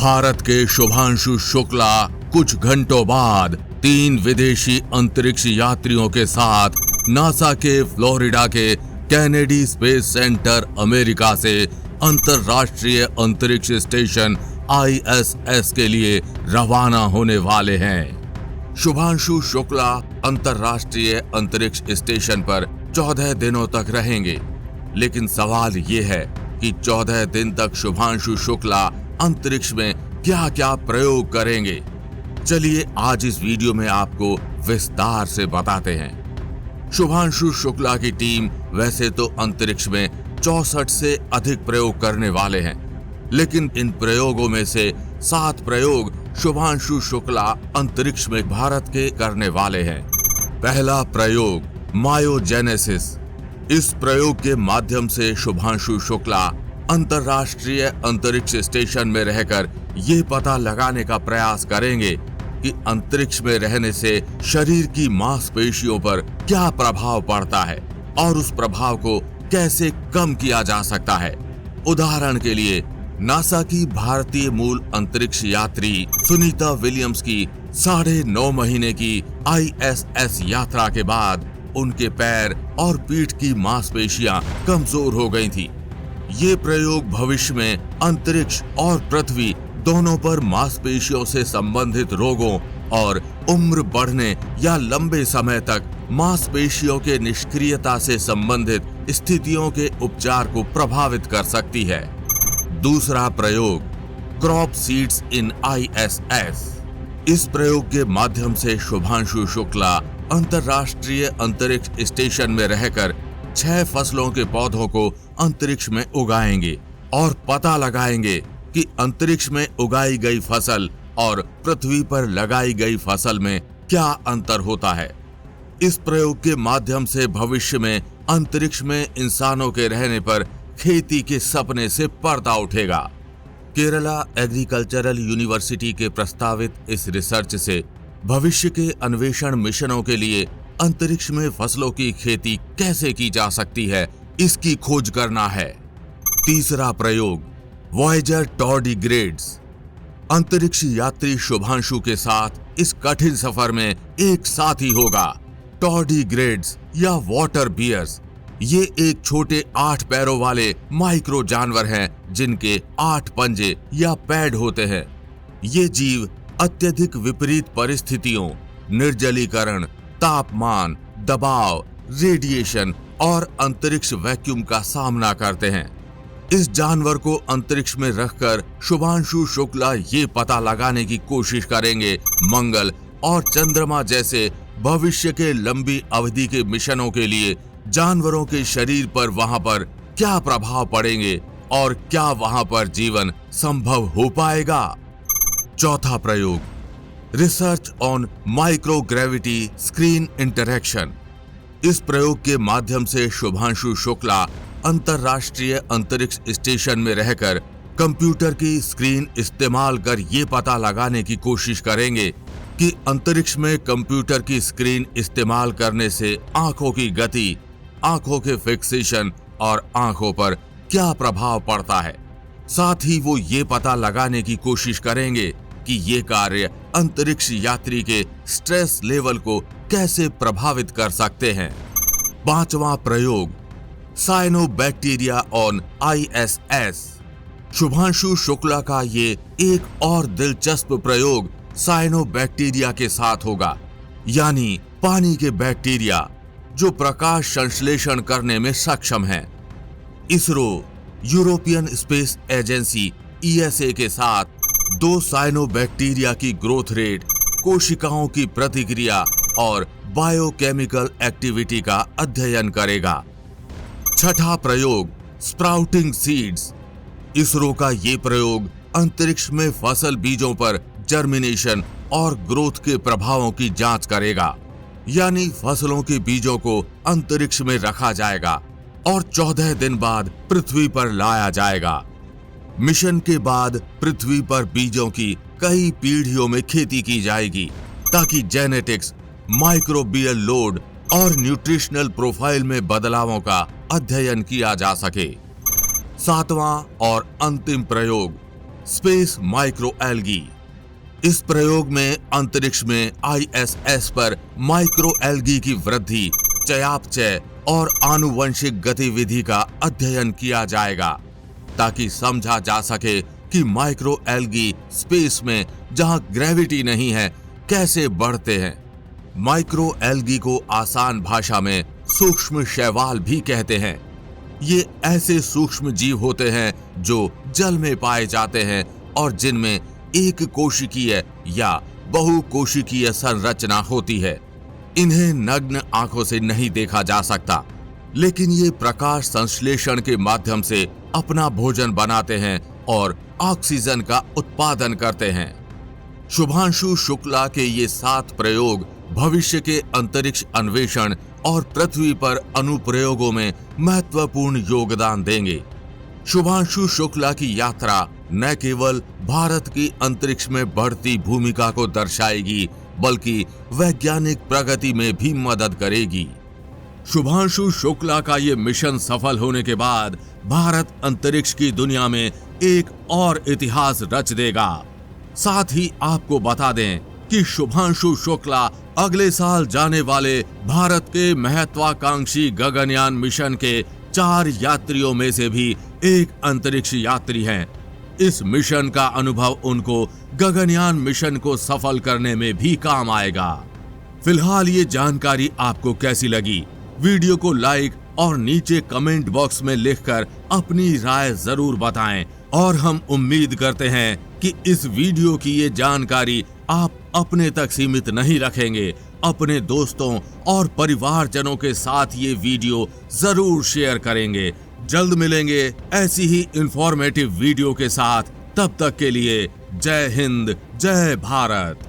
भारत के शुभांशु शुक्ला कुछ घंटों बाद 3 विदेशी अंतरिक्ष यात्रियों के साथ नासा के फ्लोरिडा के कैनेडी स्पेस सेंटर अमेरिका से अंतरराष्ट्रीय अंतरिक्ष स्टेशन ISS के लिए रवाना होने वाले हैं। शुभांशु शुक्ला अंतरराष्ट्रीय अंतरिक्ष स्टेशन पर 14 दिनों तक रहेंगे, लेकिन सवाल ये है कि 14 दिन तक शुभांशु शुक्ला अंतरिक्ष में क्या क्या प्रयोग करेंगे। चलिए आज इस वीडियो में आपको विस्तार से बताते हैं। शुभांशु शुक्ला की टीम वैसे तो अंतरिक्ष में 64 से अधिक प्रयोग करने वाले हैं, लेकिन इन प्रयोगों में से 7 प्रयोग शुभांशु शुक्ला अंतरिक्ष में भारत के करने वाले हैं। पहला प्रयोग मायोजेनेसिस। इस प्रयोग के माध्यम से शुभांशु शुक्ला अंतरराष्ट्रीय अंतरिक्ष स्टेशन में रहकर ये पता लगाने का प्रयास करेंगे कि अंतरिक्ष में रहने से शरीर की मांसपेशियों पर क्या प्रभाव पड़ता है और उस प्रभाव को कैसे कम किया जा सकता है। उदाहरण के लिए नासा की भारतीय मूल अंतरिक्ष यात्री सुनीता विलियम्स की 9.5 महीने की ISS यात्रा के बाद उनके पैर और पीठ की मांसपेशियां कमजोर हो गई थी। ये प्रयोग भविष्य में अंतरिक्ष और पृथ्वी दोनों पर मांसपेशियों से संबंधित रोगों और उम्र बढ़ने या लंबे समय तक मांसपेशियों के निष्क्रियता से संबंधित स्थितियों के उपचार को प्रभावित कर सकती है। दूसरा प्रयोग क्रॉप सीड्स इन ISS। इस प्रयोग के माध्यम से शुभांशु शुक्ला अंतरराष्ट्रीय अंतरिक्ष स्टेशन में रहकर 6 फसलों के पौधों को अंतरिक्ष में उगाएंगे और पता लगाएंगे कि अंतरिक्ष में उगाई गई फसल और पृथ्वी पर लगाई गई फसल में क्या अंतर होता है। इस प्रयोग के माध्यम से भविष्य में अंतरिक्ष में इंसानों के रहने पर खेती के सपने से पर्दा उठेगा। केरला एग्रीकल्चरल यूनिवर्सिटी के प्रस्तावित इस रिसर्च से भविष्य के अन्वेषण मिशनों के लिए अंतरिक्ष में फसलों की खेती कैसे की जा सकती है, इसकी खोज करना है। तीसरा प्रयोग वॉयेजर टार्डिग्रेड्स। अंतरिक्ष यात्री शुभांशु के साथ इस कठिन सफर में एक साथी होगा, टार्डिग्रेड्स या वाटर बियर्स। ये एक छोटे 8 पैरों वाले माइक्रो जानवर हैं जिनके 8 पंजे या पैड होते हैं। ये जीव अत्यधिक विपरीत परिस्थितियों, निर्जलीकरण, तापमान, दबाव, रेडिएशन और अंतरिक्ष वैक्यूम का सामना करते हैं। इस जानवर को अंतरिक्ष में रखकर शुभांशु शुक्ला ये पता लगाने की कोशिश करेंगे मंगल और चंद्रमा जैसे भविष्य के लंबी अवधि के मिशनों के लिए जानवरों के शरीर पर वहां पर क्या प्रभाव पड़ेंगे और क्या वहां पर जीवन संभव हो पाएगा। चौथा प्रयोग research on microgravity screen interaction. इस प्रयोग के माध्यम से शुभांशु शुक्ला अंतरराष्ट्रीय अंतरिक्ष स्टेशन में रहकर कंप्यूटर की स्क्रीन इस्तेमाल कर ये पता लगाने की कोशिश करेंगे कि अंतरिक्ष में कंप्यूटर की स्क्रीन इस्तेमाल करने से आंखों की गति, आंखों के फिक्सेशन और आंखों पर क्या प्रभाव पड़ता है। साथ ही वो ये पता लगाने की कोशिश करेंगे कि ये कार्य अंतरिक्ष यात्री के स्ट्रेस लेवल को कैसे प्रभावित कर सकते हैं। पांचवा प्रयोग cyanobacteria on ISS। Shubhanshu Shukla का ये एक और दिलचस्प प्रयोग साइनोबैक्टीरिया के साथ होगा, यानी पानी के बैक्टीरिया जो प्रकाश संश्लेषण करने में सक्षम हैं। ISRO, European space agency ESA के साथ 2 साइनोबैक्टीरिया की ग्रोथ रेट, कोशिकाओं की प्रतिक्रिया और बायोकेमिकल एक्टिविटी का अध्ययन करेगा। छठा प्रयोग स्प्राउटिंग सीड्स। इसरो का ये प्रयोग अंतरिक्ष में फसल बीजों पर जर्मिनेशन और ग्रोथ के प्रभावों की जांच करेगा, यानी फसलों के बीजों को अंतरिक्ष में रखा जाएगा और 14 दिन बाद पृथ्वी पर लाया जाएगा। मिशन के बाद पृथ्वी पर बीजों की कई पीढ़ियों में खेती की जाएगी ताकि जेनेटिक्स, माइक्रोबियल लोड और न्यूट्रिशनल प्रोफाइल में बदलावों का अध्ययन किया जा सके। 7वां और अंतिम प्रयोग स्पेस माइक्रो एल्गी। इस प्रयोग में अंतरिक्ष में ISS पर माइक्रो एल्गी की वृद्धि, चयापचय और आनुवंशिक गतिविधि का अध्ययन किया जाएगा ताकि समझा जा सके कि माइक्रो एल्गी स्पेस में जहां ग्रेविटी नहीं है कैसे बढ़ते हैं। माइक्रो एल्गी को आसान भाषा में सूक्ष्म शैवाल भी कहते हैं। ये ऐसे सूक्ष्म जीव होते हैं जो जल में पाए जाते हैं और जिनमें एक कोशिकीय या बहुकोशिकीय संरचना होती है। इन्हें नग्न आंखों से नहीं देखा जा सकता, लेकिन ये प्रकाश संश्लेषण के माध्यम से अपना भोजन बनाते हैं और ऑक्सीजन का उत्पादन करते हैं। शुभांशु शुक्ला के ये 7 प्रयोग भविष्य के अंतरिक्ष अन्वेषण और पृथ्वी पर अनुप्रयोगों में महत्वपूर्ण योगदान देंगे। शुभांशु शुक्ला की यात्रा न केवल भारत की अंतरिक्ष में बढ़ती भूमिका को दर्शाएगी बल्कि वैज्ञानिक प्रगति में भी मदद करेगी। शुभांशु शुक्ला का ये मिशन सफल होने के बाद भारत अंतरिक्ष की दुनिया में एक और इतिहास रच देगा। साथ ही आपको बता दें कि शुभांशु शुक्ला अगले साल जाने वाले भारत के महत्वाकांक्षी गगनयान मिशन के 4 यात्रियों में से भी एक अंतरिक्ष यात्री हैं। इस मिशन का अनुभव उनको गगनयान मिशन को सफल करने में भी काम आएगा। फिलहाल ये जानकारी आपको कैसी लगी? वीडियो को लाइक और नीचे कमेंट बॉक्स में लिखकर अपनी राय जरूर बताएं और हम उम्मीद करते हैं कि इस वीडियो की ये जानकारी आप अपने तक सीमित नहीं रखेंगे। अपने दोस्तों और परिवारजनों के साथ ये वीडियो जरूर शेयर करेंगे। जल्द मिलेंगे ऐसी ही इंफॉर्मेटिव वीडियो के साथ। तब तक के लिए जय हिंद, जय भारत।